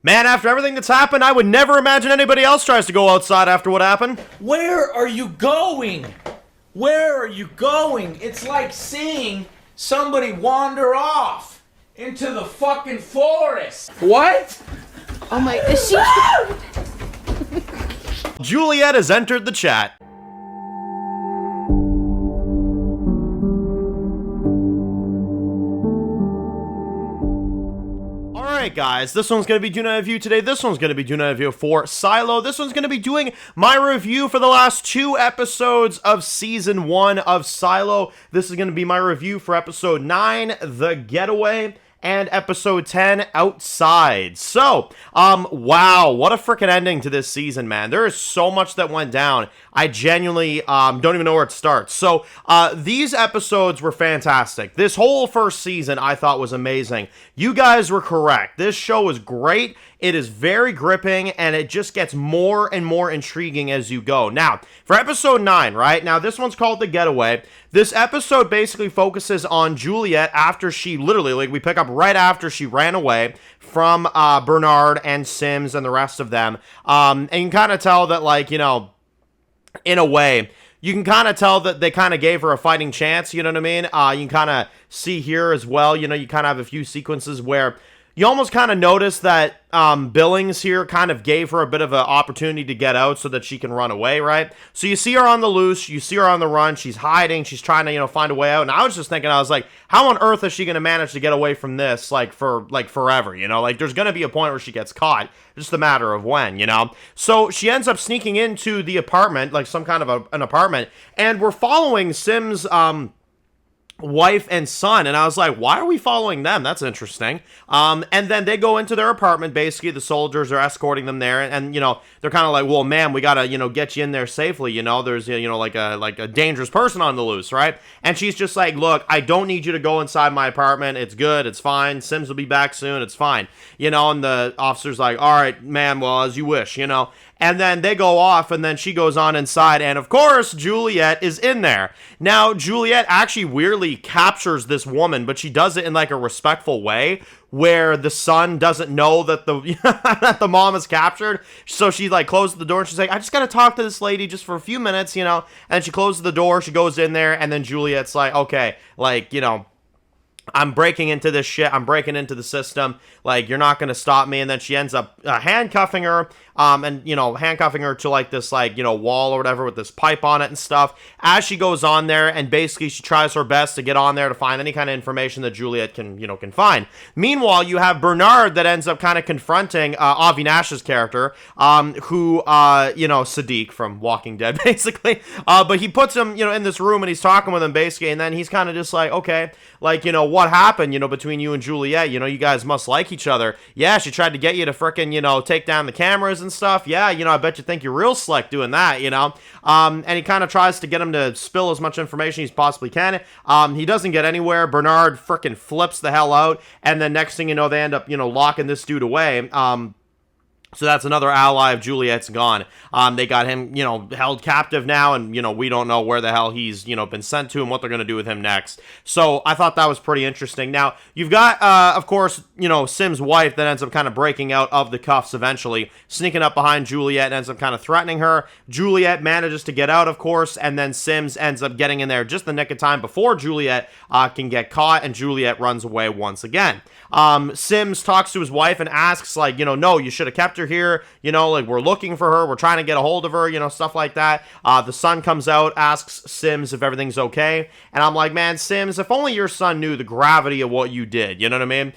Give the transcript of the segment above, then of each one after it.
Man, after everything that's happened, I would never imagine anybody else tries to go outside after what happened. Where are you going? Where are you going? It's like seeing somebody wander off into the fucking forest. What? Oh my, is she? Juliet has entered the chat. Alright guys, this one's going to be doing a review today. This one's going to be doing a review for Silo. This one's going to be doing my review for the last 2 episodes of Season 1 of Silo. This is going to be my review for Episode 9, The Getaway, and Episode 10, Outside. So, wow, what a freaking ending to this season, man. There is so much that went down. I genuinely don't even know where it starts. So, these episodes were fantastic. This whole first season I thought was amazing. You guys were correct. This show is great. It is very gripping, and it just gets more and more intriguing as you go. Now, for Episode 9, right? Now, this one's called The Getaway. This episode basically focuses on Juliet after she literally, like, we pick up right after she ran away from Bernard and Sims and the rest of them. And you can kind of tell that, like, you know, in a way, you can kind of tell that they kind of gave her a fighting chance, you know what I mean? You can kind of see here as well, you know, you kind of have a few sequences where you almost kind of notice that Billings here kind of gave her a bit of an opportunity to get out so that she can run away, right? So you see her on the loose, you see her on the run, she's hiding, she's trying to, you know, find a way out, and I was just thinking, I was like, how on earth is she going to manage to get away from this, like, for, like, forever, you know? Like, there's going to be a point where she gets caught, just a matter of when, you know? So she ends up sneaking into the apartment, like some kind of an apartment, and we're following Sims' wife and son, and I was like, why are we following them? That's interesting. And then they go into their apartment. Basically, the soldiers are escorting them there, and you know, they're kind of like, well, ma'am, we gotta, you know, get you in there safely, you know, there's, you know, like a dangerous person on the loose, right? And she's just like, look, I don't need you to go inside my apartment, it's good, it's fine, Sims will be back soon, it's fine, you know. And the officer's like, all right, ma'am, well, as you wish, you know. And then they go off, and then she goes on inside, and of course, Juliet is in there. Now, Juliet actually weirdly captures this woman, but she does it in like a respectful way, where the son doesn't know that the that the mom is captured. So she like closes the door, and she's like, I just gotta talk to this lady just for a few minutes, you know. And she closes the door, she goes in there, and then Juliet's like, okay, like, you know, I'm breaking into this shit. I'm breaking into the system. Like, you're not going to stop me. And then she ends up handcuffing her, and, you know, handcuffing her to, like, this, like, you know, wall or whatever with this pipe on it and stuff. As she goes on there, and basically she tries her best to get on there to find any kind of information that Juliet can, you know, can find. Meanwhile, you have Bernard that ends up kind of confronting Avi Nash's character, who, you know, Sadiq from Walking Dead, basically. But he puts him, you know, in this room, and he's talking with him, basically, and then he's kind of just like, okay, like, you know, what happened, you know, between you and Juliet? You know, you guys must like each other. Yeah, she tried to get you to frickin', you know, take down the cameras and stuff. Yeah, you know, I bet you think you're real slick doing that, you know. And he kind of tries to get him to spill as much information as he possibly can. He doesn't get anywhere. Bernard frickin' flips the hell out, and then next thing you know, they end up, you know, locking this dude away. So that's another ally of Juliet's gone. They got him, you know, held captive now, and, you know, we don't know where the hell he's, you know, been sent to and what they're going to do with him next. So I thought that was pretty interesting. Now, you've got, of course, you know, Sim's wife that ends up kind of breaking out of the cuffs eventually, sneaking up behind Juliet and ends up kind of threatening her. Juliet manages to get out, of course, and then Sims ends up getting in there just the nick of time before Juliet can get caught, and Juliet runs away once again. Sims talks to his wife and asks, like, you know, no, you should have kept her here, you know, like, we're looking for her, we're trying to get a hold of her, you know, stuff like that. The son comes out, asks Sims if everything's okay, and I'm like, man, Sims, if only your son knew the gravity of what you did, you know what I mean?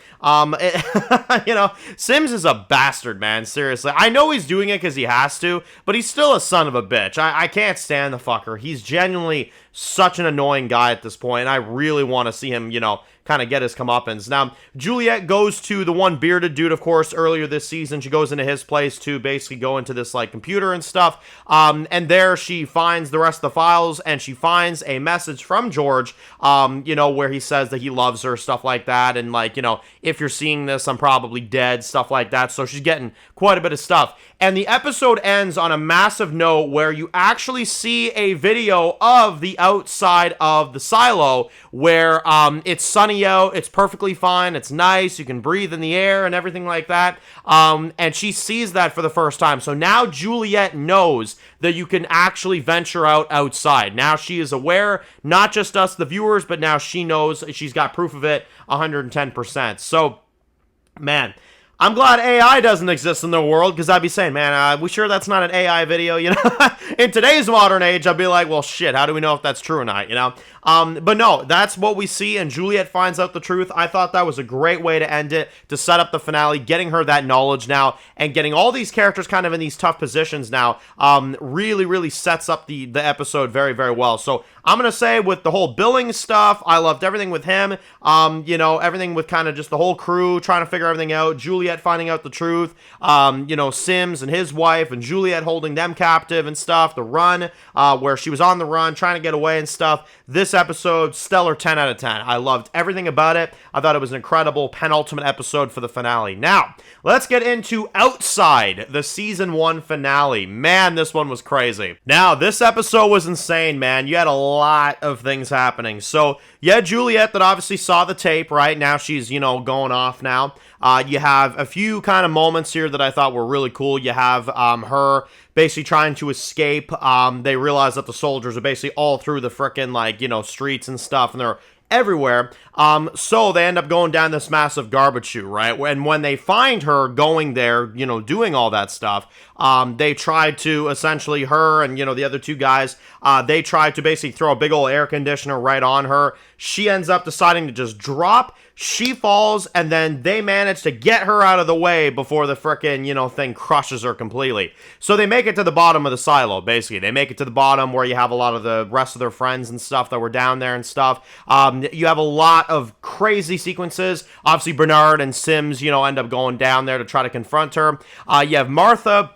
You know, Sims is a bastard, man, seriously. I know he's doing it because he has to, but he's still a son of a bitch. I can't stand the fucker. He's genuinely such an annoying guy at this point, and I really want to see him, you know, kind of get his comeuppance. Now, Juliet goes to the one bearded dude, of course, earlier this season. She goes into his place to basically go into this, like, computer and stuff. And there she finds the rest of the files, and she finds a message from George, you know, where he says that he loves her, stuff like that. And, like, you know, if you're seeing this, I'm probably dead, stuff like that. So she's getting quite a bit of stuff. And the episode ends on a massive note where you actually see a video of the outside of the silo where it's sunny out, it's perfectly fine, it's nice, you can breathe in the air and everything like that. And she sees that for the first time. So now Juliet knows that you can actually venture outside. Now she is aware, not just us, the viewers, but now she knows, she's got proof of it 110%. So, man, I'm glad AI doesn't exist in the world, because I'd be saying, man, we sure that's not an AI video, you know? In today's modern age, I'd be like, well, shit, how do we know if that's true or not, you know? But no, that's what we see, and Juliet finds out the truth. I thought that was a great way to end it, to set up the finale, getting her that knowledge now, and getting all these characters kind of in these tough positions now, really, really sets up the episode very, very well. So I'm going to say with the whole billing stuff, I loved everything with him, you know, everything with kind of just the whole crew trying to figure everything out, Juliet finding out the truth, you know, Sims and his wife and Juliet holding them captive and stuff, the run, where she was on the run trying to get away and stuff. This episode, stellar 10 out of 10. I loved everything about it. I thought it was an incredible penultimate episode for the finale. Now, let's get into Outside, the season 1 finale. Man, this one was crazy. Now, this episode was insane, man. You had a lot of things happening. So, you had Juliet that obviously saw the tape, right? Now she's, you know, going off now. You have a few kind of moments here that I thought were really cool. You have her basically trying to escape. They realize that the soldiers are basically all through the frickin', like, you know, streets and stuff, and they're everywhere. So they end up going down this massive garbage chute, right? And when they find her going there, you know, doing all that stuff, they try to essentially, her and, you know, the other two guys, they try to basically throw a big old air conditioner right on her. She ends up deciding to just drop. She falls, and then they manage to get her out of the way before the frickin', you know, thing crushes her completely. So they make it to the bottom of the silo, basically. They make it to the bottom where you have a lot of the rest of their friends and stuff that were down there and stuff. You have a lot of crazy sequences. Obviously, Bernard and Sims, you know, end up going down there to try to confront her. You have Martha,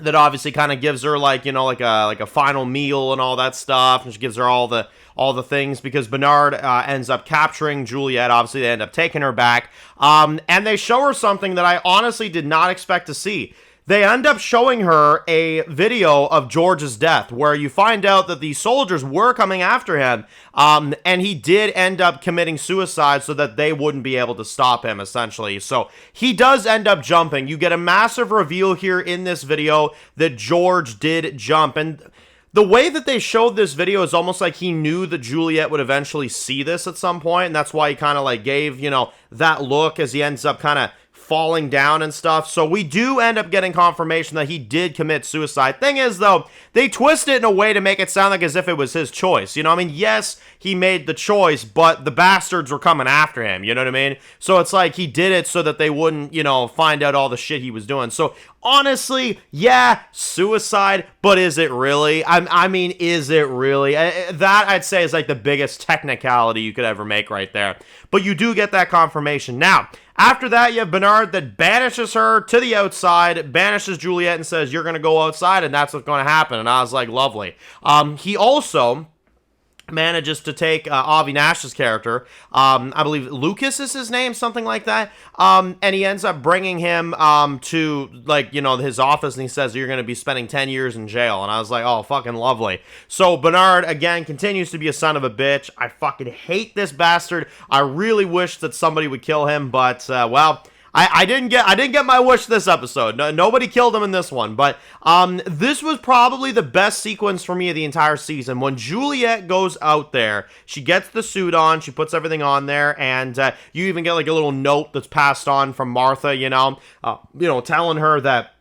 that obviously kind of gives her, like, you know, like a final meal and all that stuff, and she gives her all the things, because Bernard ends up capturing Juliet. Obviously, they end up taking her back, and they show her something that I honestly did not expect to see. They end up showing her a video of George's death, where you find out that the soldiers were coming after him, and he did end up committing suicide so that they wouldn't be able to stop him, essentially. So he does end up jumping. You get a massive reveal here in this video that George did jump, and the way that they showed this video is almost like he knew that Juliet would eventually see this at some point, and that's why he kind of like gave, you know, that look as he ends up kind of falling down and stuff. So we do end up getting confirmation that he did commit suicide. Thing is, though, they twist it in a way to make it sound like as if it was his choice. You know what I mean? Yes, he made the choice, but the bastards were coming after him. You know what I mean? So it's like he did it so that they wouldn't, you know, find out all the shit he was doing. So honestly, yeah, suicide, but is it really? I mean, is it really? That, I'd say, is like the biggest technicality you could ever make right there. But you do get that confirmation. Now, after that, you have Bernard that banishes her to the outside, banishes Juliet and says, you're going to go outside, and that's what's going to happen. And I was like, lovely. He also manages to take Avi Nash's character, I believe Lucas is his name, something like that, and he ends up bringing him to, like, you know, his office, and he says, you're going to be spending 10 years in jail, and I was like, oh, fucking lovely. So Bernard, again, continues to be a son of a bitch. I fucking hate this bastard. I really wish that somebody would kill him, but, well, I didn't get my wish this episode. Nobody killed him in this one, but this was probably the best sequence for me of the entire season. When Juliet goes out there, she gets the suit on, she puts everything on there, and you even get like a little note that's passed on from Martha, you know, telling her that,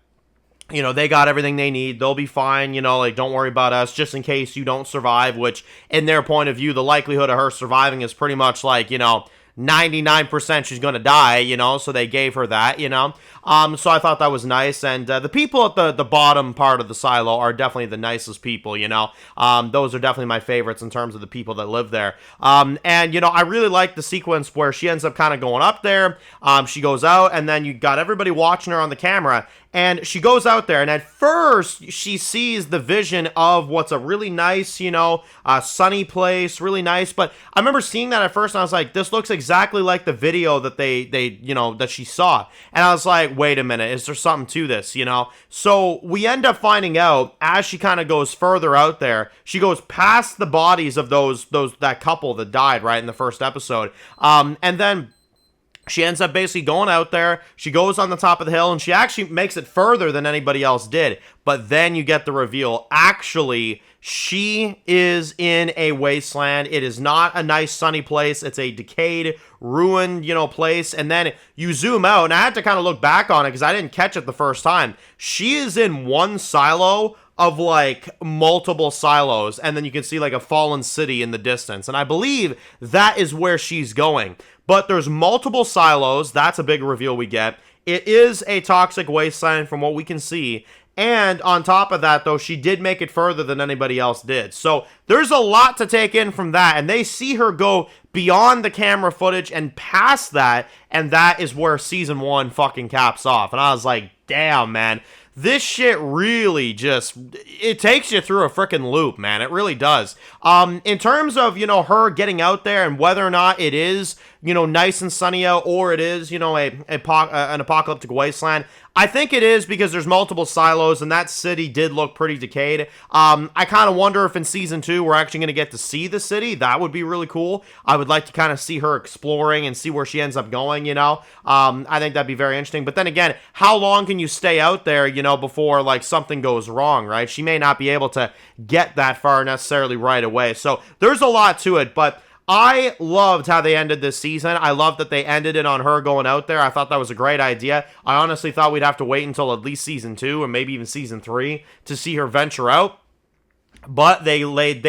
you know, they got everything they need, they'll be fine, you know, like, don't worry about us, just in case you don't survive, which, in their point of view, the likelihood of her surviving is pretty much like, you know, 99% she's gonna die, you know, so they gave her that, you know. So I thought that was nice, and the people at the bottom part of the silo are definitely the nicest people, you know. Those are definitely my favorites in terms of the people that live there. And, you know, I really like the sequence where she ends up kind of going up there, she goes out, and then you got everybody watching her on the camera, And she goes out there, and at first, she sees the vision of what's a really nice, sunny place, really nice. But I remember seeing that at first, and I was like, this looks exactly like the video that that she saw. And I was like, wait a minute, is there something to this, So we end up finding out, as she kind of goes further out there, she goes past the bodies of that couple that died, right, in the first episode. And then she ends up basically going out there. She goes on the top of the hill, and she actually makes it further than anybody else did. But then you get the reveal. Actually, she is in a wasteland. It is not a nice sunny place. It's a decayed, ruined, place. And then you zoom out, and I had to kind of look back on it because I didn't catch it the first time. She is in one silo of like multiple silos, and then you can see like a fallen city in the distance. And I believe that is where she's going. But there's multiple silos. That's a big reveal we get. It is a toxic wasteland from what we can see. And on top of that, though, she did make it further than anybody else did. So there's a lot to take in from that. And they see her go beyond the camera footage and past that. And that is where season 1 fucking caps off. And I was like, damn, man. This shit really it takes you through a freaking loop, man. It really does. In terms of, her getting out there and whether or not it is, nice and sunny out, or it is, an apocalyptic wasteland, I think it is because there's multiple silos, and that city did look pretty decayed. I kind of wonder if in season 2 we're actually going to get to see the city. That would be really cool. I would like to kind of see her exploring and see where she ends up going, I think that'd be very interesting. But then again, how long can you stay out there, before like something goes wrong, right? She may not be able to get that far necessarily right away. So there's a lot to it, but I loved how they ended this season. I loved that they ended it on her going out there. I thought that was a great idea. I honestly thought we'd have to wait until at least season 2 or maybe even season 3 to see her venture out. But they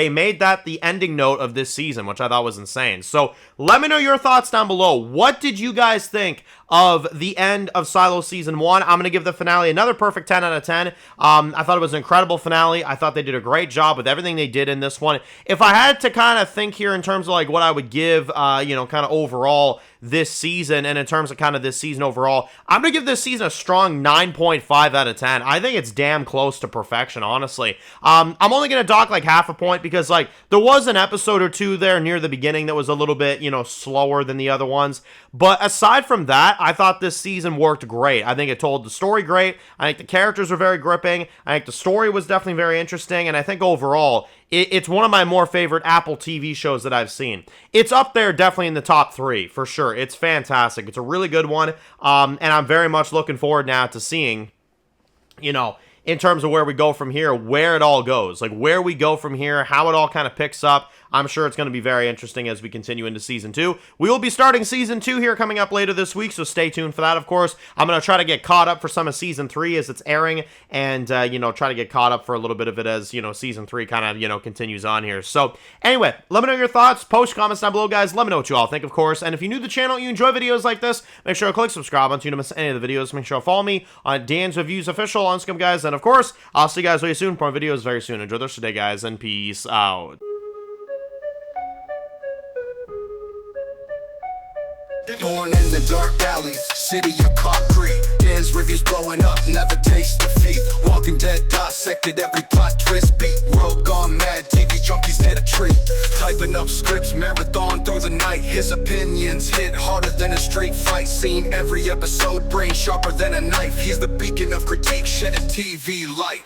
made that the ending note of this season, which I thought was insane. So let me know your thoughts down below. What did you guys think of the end of Silo Season 1? I'm going to give the finale another perfect 10 out of 10. I thought it was an incredible finale. I thought they did a great job with everything they did in this one. If I had to kind of think here in terms of like what I would give, kind of overall this season, and in terms of kind of this season overall, I'm going to give this season a strong 9.5 out of 10. I think it's damn close to perfection, honestly. I'm only going to dock like half a point because like there was an episode or two there near the beginning that was a little bit, slower than the other ones. But aside from that, I thought this season worked great. I think it told the story great. I think the characters were very gripping. I think the story was definitely very interesting. And I think overall, it's one of my more favorite Apple TV shows that I've seen. It's up there definitely in the top 3, for sure. It's fantastic. It's a really good one. And I'm very much looking forward now to seeing, in terms of where we go from here, where it all goes. Like, where we go from here, how it all kind of picks up. I'm sure it's going to be very interesting as we continue into Season 2. We will be starting Season 2 here coming up later this week, so stay tuned for that, of course. I'm going to try to get caught up for some of Season 3 as it's airing, and, try to get caught up for a little bit of it as, Season 3 kind of, continues on here. So, anyway, let me know your thoughts. Post comments down below, guys. Let me know what you all think, of course. And if you're new to the channel, you enjoy videos like this, make sure to click subscribe so you don't miss any of the videos. Make sure to follow me on Dan's Reviews Official on Scum, guys. And, of course, I'll see you guys very soon for more videos very soon. Enjoy the rest of the day, guys, and peace out. Born in the dark alleys, city of concrete. Dan's reviews blowing up, never taste defeat. Walking Dead dissected every plot twist beat. World gone mad, TV junkies hit a treat. Typing up scripts, marathon through the night. His opinions hit harder than a street fight scene. Every episode, brain sharper than a knife. He's the beacon of critique, shedding TV light.